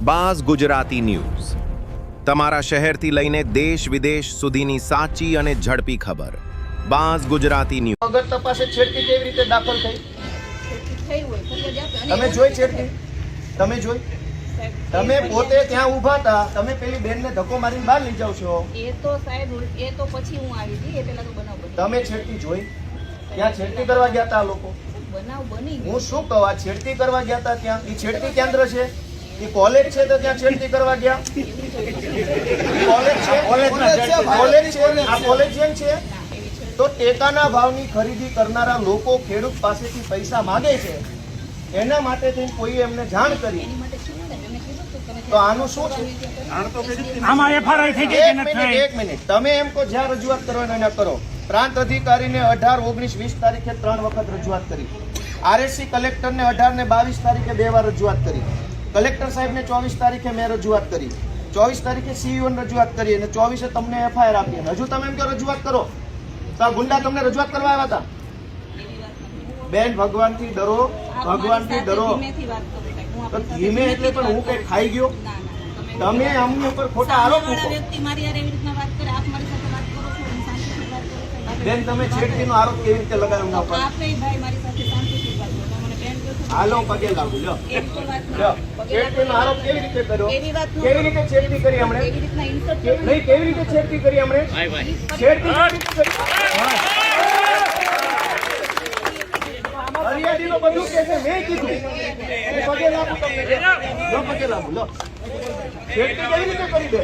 Buzz Gujarati news તમારા શહેરથી લઈને દેશ વિદેશ સુધીની સાચી અને ઝડપી ખબર બાઝ ગુજરાતી ન્યૂઝ અગર તપાસે છેડતી કેવી રીતે દાખલ થઈ? તમે જોઈ છેડતી? તમે જોઈ? તમે પોતે ત્યાં ઊભા હતા, તમે પેલી બેનને ધક્કો મારીને બહાર લઈ જાવ છો. એ તો સાહેબ એ તો પછી હું આવી હતી, એ પેલા તો બનાવ બન્યો. તમે છેડતી જોઈ? ત્યાં છેડતી કરવા ગયા હતા આ લોકો? બનાવ બની હું શું કહું, આ છેડતી કરવા ગયા હતા ત્યાં? એ છેડતી કેન્દ્ર છે, એ કોલેજ છે, તો ત્યાં છેડતી કરવા ગયા? કોલેજ છે, કોલેજ છે, આ કોલેજિયન છે. તો ટેકાના ભાવની ખરીદી કરનારા લોકો ખેડૂત પાસેથી પૈસા માંગે છે, એના માટે થઈને કોઈ એમને જાણ કરી, એની માટે શું ને તમે કીધું તો તમે તો આનું શું છે? આમાં એફઆરઆઈ થઈ ગઈ કે નથી થઈ? એક મિનિટ, તમે એમ કહો જ્યાં રજૂઆત કરવાની એને કરો. પ્રાંત અધિકારીને 18, 19, 20 તારીખે 3 વખત રજૂઆત કરી. આરએસસી કલેક્ટરને 18 ને 22 તારીખે 2 વાર રજૂઆત કરી. કલેક્ટર સાહેબને 24 તારીખે મેં રજૂઆત કરી. 24 તારીખે સીઈઓને રજૂઆત કરી અને 24 તમને એફઆઈઆર આપી. હજુ તમે એમ કહો રજૂઆત કરો તો આ ગુંડા તમને રજૂઆત કરવા આવ્યા હતા? બેન, ભગવાનથી ડરો, ભગવાનથી ડરો. ધીમેથી વાત કરો સાહેબ. હું તો આપણી ધીમે એટલે પણ હું કઈ ખાઈ ગયો? ના તમે અમને ઉપર ખોટા આરોપ સામેવાળા મૂકો. વ્યક્તિ મારી હારે એવી રીતના વાત કરે, આપ મારી સાથે વાત કરો છો અને શાંતિથી વાત કરો છો. બેન, તમે છેડતીનો આરોપ કેવી રીતે લગાવ્યો એમના ઉપર? આપે ભાઈ મારી સાથે શાંતિથી વાત કરો. મને બેન કહો છો. હાલો પગે લાગુ. લ્યો, એવી તો વાત લ્યો. નહીં. પગે છેડતીનો લાગો. આરોપ કેવી રીતે કર્યો? એવી વાત ન કેવી રીતે છેડતી કરી હમણે? એવી રીતના ઇન્સર્ટ નહીં, કેવી રીતે છેડતી કરી હમણે? છેડતી કેવી રીતે કરી? હરિયાળીનો બધું કે છે, મેં કીધું. હું પગે લાગુ તમને. લો, પગે લાગુ. લો, છેડતી કેવી રીતે કરી દે?